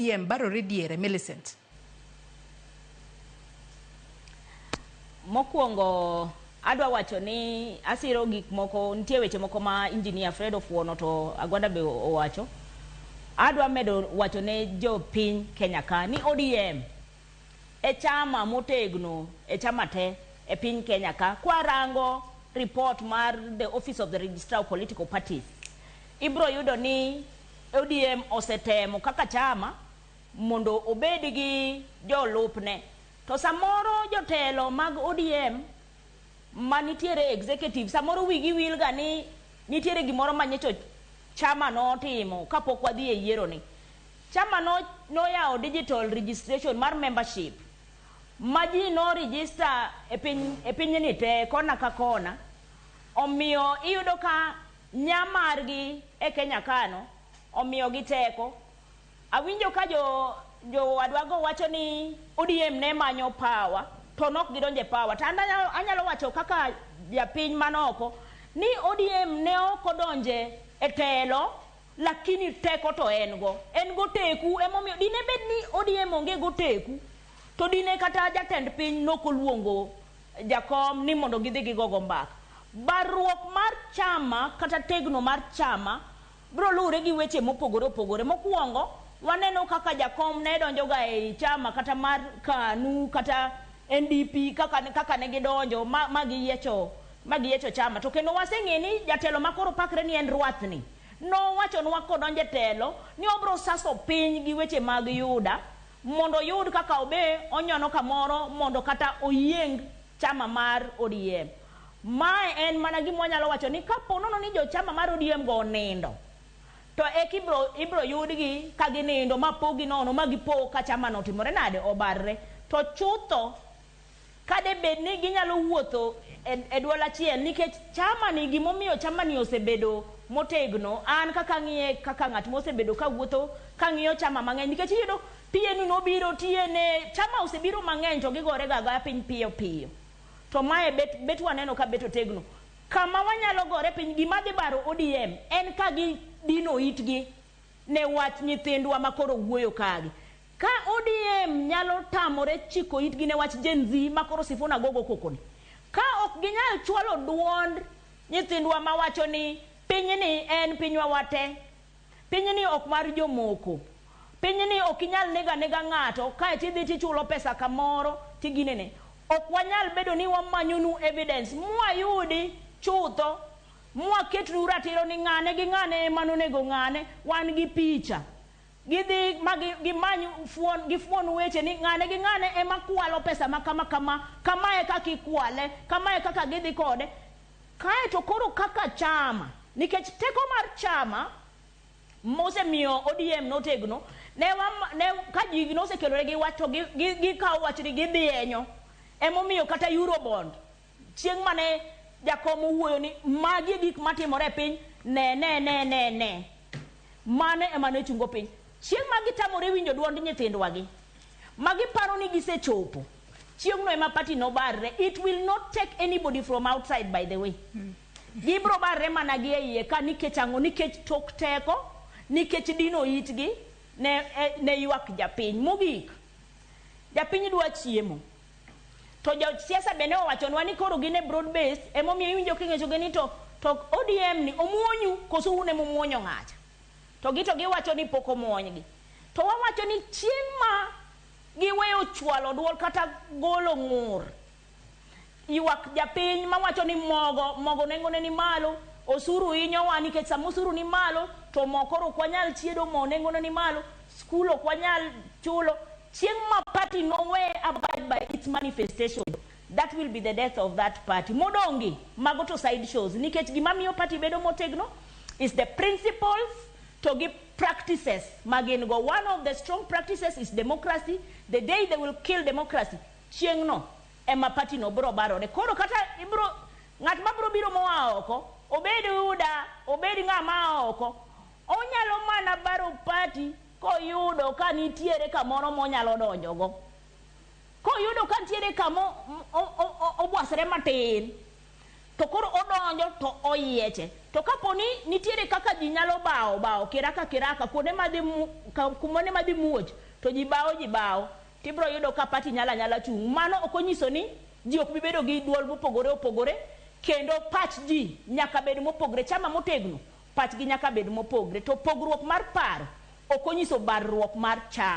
ODM barore diere Millicent. Mokwongo adwa wacho ni asiro gik moko nitie weche moko ma engineer Fred Ofuono to Agwanda be owacho. Adwa medo wacho ne jo piny Kenya ka ni ODM e chama motegno e chama te e piny Kenya ka kwa rango report mar the Office of the Registrar of Political Parties. Ibro yudo ni ODM osetemo kaka chama mondo obed gi jolupne. To samoro jotelo mag ODM manitiere executive samoro wigi wil ga ni nitiere gimoro manyecho chama no timo kapok wadhi e yiero ni. Chama no yawo digital registration mar membership. Maji no register e piny ni te kona ka kona. Omiyo iyudo ka nyamargi e Kenya kano omiyo giteko. Awinjo ka jo wadwago wacho ni ODM ne manyo power to nok gidonje power. Tanda anyalo wacho kaka japiny manoko ni ODM ne okodonje e telo lakini teko to en go teku emomiyo dine bed ni ODM onge go teku to dine kata jatend piny nokoluongo jakom ni mondo gidhi gigogo mbaka. Barruok mar chama kata tegno mar chama bro lure gi weche mopogore opogore. Mokwongo waneno kaka jakom ne donjo ga e chama kata mar KANU kata NDP kaka ne gidonjo magiyiecho chama. To kendo waseng'e ni jatelo makoro pakre ni en Rwathni no wacho nwa kodonje telo ni obro saso piny gi weche mag yuda mondo yud kaka obe onyono kamoro mondo kata oyieng chama mar ODM. Mae en mana gima wanyalo wacho ni kapo nono ni jo chama mar ODM go nindo to ibro yudgi ka ginindo mapogi nono magipo ka chama no timore nade obarre to chutho kade bed ni ginyalo wuotho e duol achiel nikech chama ni gimomiyo chama ni osebedo motegno. An kaka ng'iye kaka ng'at mosebedo ka wuotho ka ng'iyo chama mang'eny nikech iyudo PNU nobiro tiene chama osebiro mang'eny to gigore gaga piny piyo piyo. To mae bet waneno ka bet otegno. Kama wanyalo gore piny gima dhi baro ODM en ka gi dino itgi ne wach nyithindwa makoro wuoyo kagi. Ka ODM nyalo tamore chiko itgi ne wach Gen Z makoro Sifuna gogo kokoni. Ka ok ginyal chwalo duond nyithindwa mawacho ni piny ni en pinywa wate. Piny ni ok mar jomoko. Piny ni ok inyal nega ng'ato ka tidhi tichulo pesa kamoro tiginene. Ok wanyal bedo ni wamanyonu evidence mwayudi chutho mwaketnu ratiro ni ng'ane gi ng'ane manonego ng'ane wan gi picha gidhi gimanyu gifuon weche ni ng'ane gi ng'ane ema kwalo pesa makama kamae kaka ikwale kamae kaka gidhi kode kae to koro kaka chama nikech teko mar chama mosemiyo ODM notegno ne ka ji nosekelore gi wach to gikawo wach ni gidhienyo emomiyo kata Eurobond chieng' mane jakom wuoyo ni magi gik matimore e piny ne mane emane chungo piny chieng' magi tamore winjo duond nyithindwa gi magi paro ni gisechopo chieng' no ema party no barre. It will not take anybody from outside by the way. Gibro barre mana gi eiye ka nikech ang'o nikech tok teko nikech dino itgi ne ywak japiny mogik japiny dwa chiemo. To jo siasa bende owachonwa ni koro gine broad based emomiyo iwinjo king'echo gini to ODM ni omuonyu koso une momuonyo ng'acha to giwacho ni pok omuonygi. To wawacho ni chieng' ma giweyo chwalo duol kata golo ng'ur ywak japiny mawacho ni mogo nengone ni malo osuru inyowa nikech sama osuru ni malo to mokoro ok wanyal chiedo mo nengone ni malo skul ok wanyal chulo. Chieng' ma party no way abide by its manifestation, that will be the death of that party. Modongi mago to side shows nikech gimamiyo party bedo motegno is the principles to give practices magin go. One of the strong practices is democracy. The day they will kill democracy chieng' no ema party no bro barore koro kata ng'at ma bro biro moa oko obed Uda obed ng'ama oko onyalo mana baro party koyudo ka nitiere kamoro monyalo donjogo koyudo ka nitiere kamo obwasre matin to koro odonjo to oyieche. To kaponi nitiere kaka ji nyalo bao kiraka kuonde madhi muoch to ji bao tibro yudo ka pati nyala chung. Mano ok onyiso ni ji ok bi bedo gi duol mopogore kendo pach ji nyaka bed mopogore. Chama motegno pach gi nyaka bed mopogore. To pogruok mar paro ok onyiso barruok mar chama.